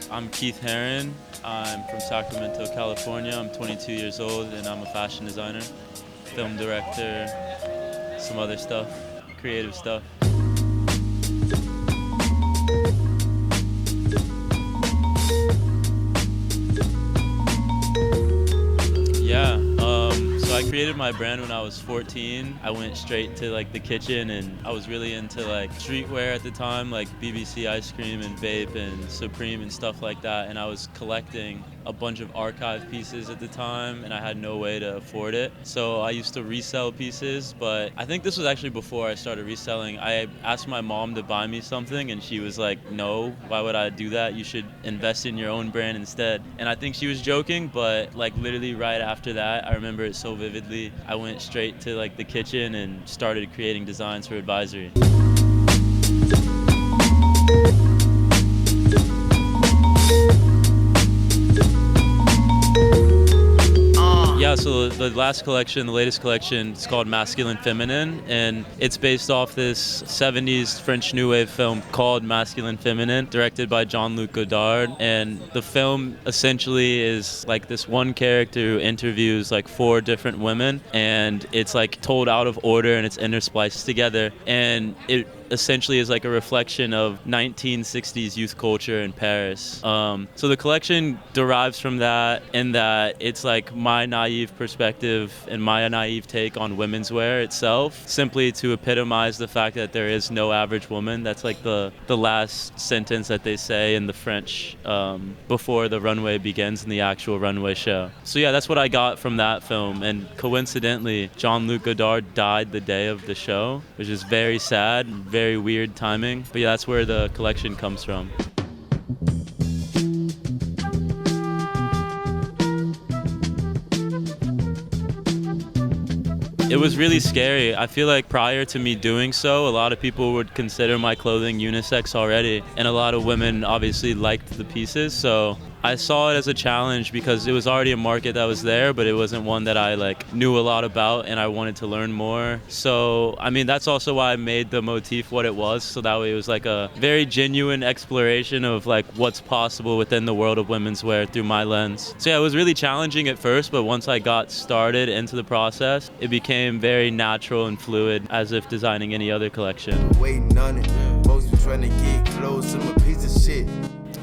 I'm Keith Heron. I'm from Sacramento, California. I'm 22 years old and I'm a fashion designer, film director, some other stuff, creative stuff. Yeah, so I created my brand when I was 14. I went straight to like the kitchen and I was really into like streetwear at the time, like BBC ice cream and vape and Supreme and stuff like that. And I was collecting a bunch of archive pieces at the time and I had no way to afford it. So I used to resell pieces, but I think this was actually before I started reselling. I asked my mom to buy me something and she was like, no, why would I do that? You should invest in your own brand instead. And I think she was joking, but like literally right after that, I remember it so vividly. I went straight to like the kitchen and started creating designs for Advisory. Yeah, so the last collection, the latest collection, it's called Masculine Feminine, and it's based off this 70s French New Wave film called Masculine Feminine, directed by Jean-Luc Godard. And the film essentially is like this one character who interviews like 4 different women, and it's like told out of order and it's interspliced together. And it essentially is like a reflection of 1960s youth culture in Paris. So the collection derives from that, in that it's like my naive perspective and my naive take on women's wear itself, simply to epitomize the fact that there is no average woman. That's like the last sentence that they say in the French before the runway begins in the actual runway show. So yeah, that's what I got from that film. And coincidentally, Jean-Luc Godard died the day of the show, which is very sad, very weird timing. But yeah, that's where the collection comes from. It was really scary. I feel like prior to me doing so, a lot of people would consider my clothing unisex already, and a lot of women obviously liked the pieces, so I saw it as a challenge because it was already a market that was there, but it wasn't one that I like knew a lot about and I wanted to learn more. So, I mean, that's also why I made the motif what it was, so that way it was like a very genuine exploration of like what's possible within the world of women's wear through my lens. So yeah, it was really challenging at first, but once I got started into the process, it became very natural and fluid, as if designing any other collection. Waiting on it, folks were trying to get close to my piece of shit.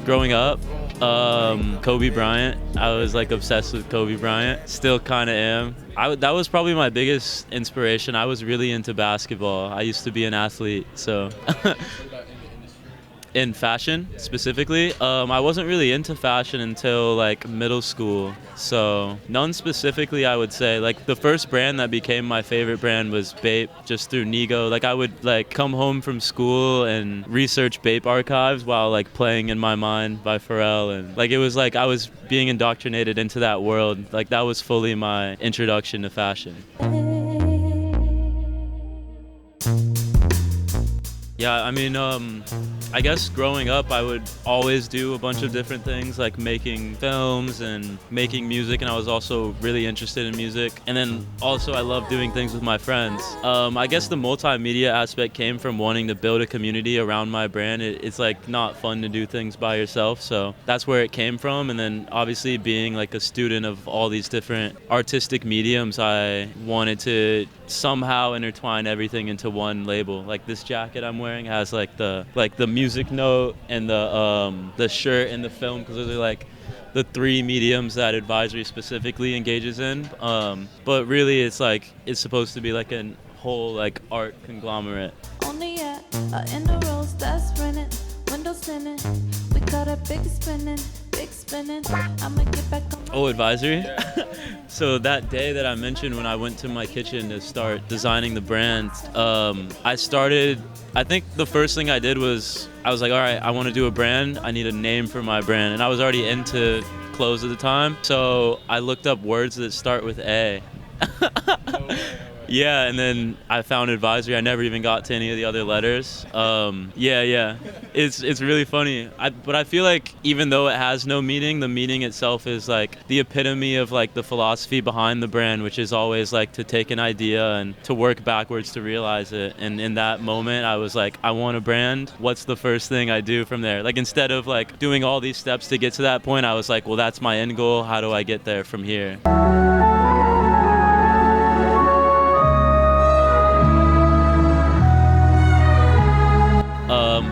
Growing up, Kobe Bryant. I was like obsessed with Kobe Bryant. Still kind of am. That was probably my biggest inspiration. I was really into basketball. I used to be an athlete, so in fashion specifically. I wasn't really into fashion until like middle school, so none specifically. I would say like the first brand that became my favorite brand was Bape, just through Nigo. Like I would like come home from school and research Bape archives while like playing In My Mind by Pharrell, and like it was like I was being indoctrinated into that world. Like that was fully my introduction to fashion. Yeah, I mean, I guess growing up I would always do a bunch of different things like making films and making music, and I was also really interested in music. And then also I love doing things with my friends. I guess the multimedia aspect came from wanting to build a community around my brand. It's like not fun to do things by yourself, so that's where it came from. And then obviously being like a student of all these different artistic mediums, I wanted to somehow intertwine everything into one label. Like this jacket I'm wearing has like the music note and the shirt and the film, because those are like the 3 mediums that Advisory specifically engages in. But really it's like it's supposed to be like a whole like art conglomerate. Only at in the rows that's running, windows tinted. We got a big spinning. I'ma get back on my Advisory? So that day that I mentioned when I went to my kitchen to start designing the brand, I think the first thing I did was, I was like, all right, I want to do a brand. I need a name for my brand. And I was already into clothes at the time. So I looked up words that start with A. Yeah, and then I found advisory. I never even got to any of the other letters. Yeah. It's really funny. But I feel like even though it has no meaning, the meaning itself is like the epitome of like the philosophy behind the brand, which is always like to take an idea and to work backwards to realize it. And in that moment, I was like, I want a brand. What's the first thing I do from there? Like instead of like doing all these steps to get to that point, I was like, well, that's my end goal. How do I get there from here?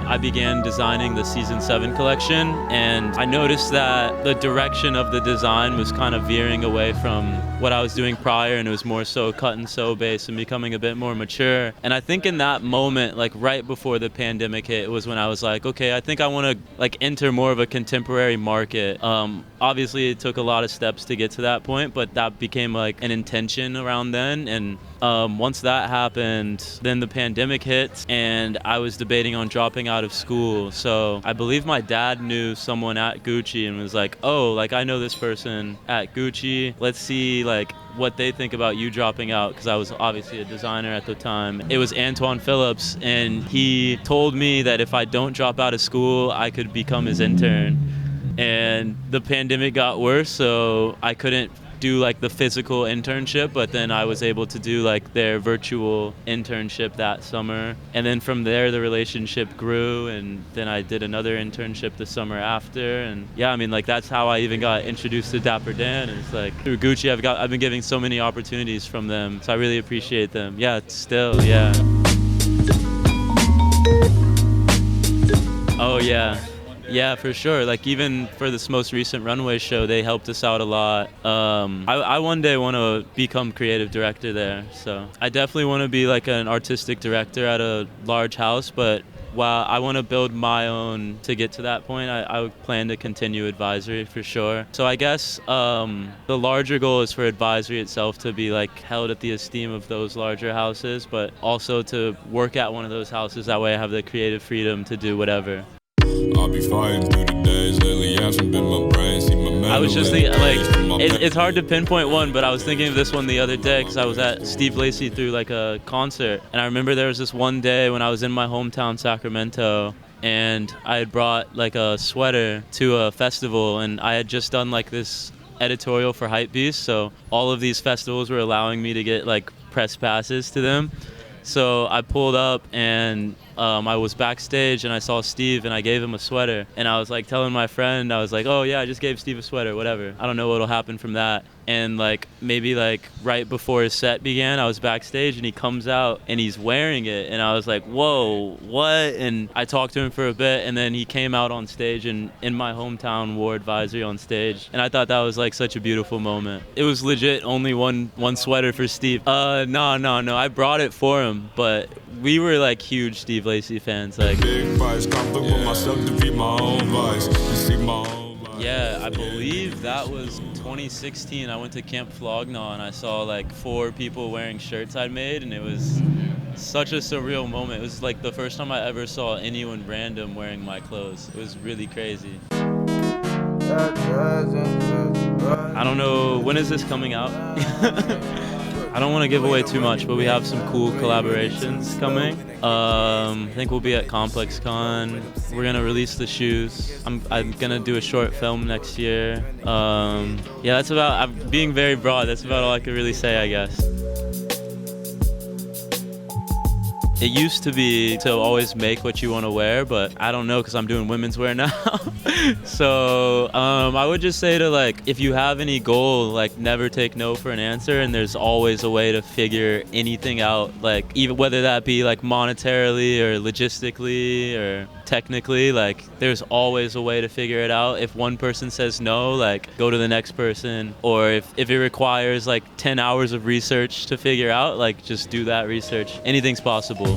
I began designing the season 7 collection, and I noticed that the direction of the design was kind of veering away from what I was doing prior, and it was more so cut and sew based and becoming a bit more mature. And I think in that moment, like right before the pandemic hit, was when I was like, okay, I think I want to like enter more of a contemporary market. Obviously it took a lot of steps to get to that point, but that became like an intention around then. And once that happened, then the pandemic hit, and I was debating on dropping out of school. So I believe my dad knew someone at Gucci and was like, oh, like I know this person at Gucci. Let's see like what they think about you dropping out, because I was obviously a designer at the time. It was Antoine Phillips, and he told me that if I don't drop out of school, I could become his intern. And the pandemic got worse, so I couldn't do like the physical internship, but then I was able to do like their virtual internship that summer. And then from there the relationship grew, and then I did another internship the summer after. And yeah, I mean like that's how I even got introduced to Dapper Dan. And it's like through Gucci I've been getting so many opportunities from them, so I really appreciate them. Yeah, still, yeah. Oh yeah. Yeah, for sure. Like even for this most recent runway show, they helped us out a lot. I one day want to become creative director there. So I definitely want to be like an artistic director at a large house, but while I want to build my own to get to that point, I would plan to continue advisory for sure. So I guess the larger goal is for advisory itself to be like held at the esteem of those larger houses, but also to work at one of those houses. That way I have the creative freedom to do whatever. I'll be fighting through the days lately, hasn't been my brain, see my man. I was just thinking, like, it's hard to pinpoint one, but I was thinking of this one the other day because I was at Steve Lacy through like a concert, and I remember there was this one day when I was in my hometown, Sacramento, and I had brought like a sweater to a festival, and I had just done like this editorial for Hypebeast, so all of these festivals were allowing me to get like press passes to them. So I pulled up and I was backstage and I saw Steve and I gave him a sweater, and I was like telling my friend, I was like, oh yeah, I just gave Steve a sweater, whatever. I don't know what'll happen from that. And like maybe like right before his set began, I was backstage and he comes out and he's wearing it, and I was like, whoa, what? And I talked to him for a bit, and then he came out on stage and in my hometown wore advisory on stage, and I thought that was like such a beautiful moment. It was legit only one sweater for Steve. No, I brought it for him, but we were like huge Steve Lacy fans. Like, yeah, I believe that was 2016. I went to Camp Flognaw and I saw like 4 people wearing shirts I'd made, and it was such a surreal moment. It was like the first time I ever saw anyone random wearing my clothes. It was really crazy. I don't know, when is this coming out? I don't want to give away too much, but we have some cool collaborations coming. I think we'll be at Complex Con. We're gonna release the shoes. I'm gonna do a short film next year. Yeah, that's about. I'm being very broad. That's about all I could really say, I guess. It used to be to always make what you want to wear, but I don't know because I'm doing women's wear now. So I would just say to like, if you have any goal, like never take no for an answer, and there's always a way to figure anything out, like even whether that be like monetarily or logistically or technically, like there's always a way to figure it out. If one person says no, like go to the next person, or if it requires like 10 hours of research to figure out, like just do that research. Anything's possible.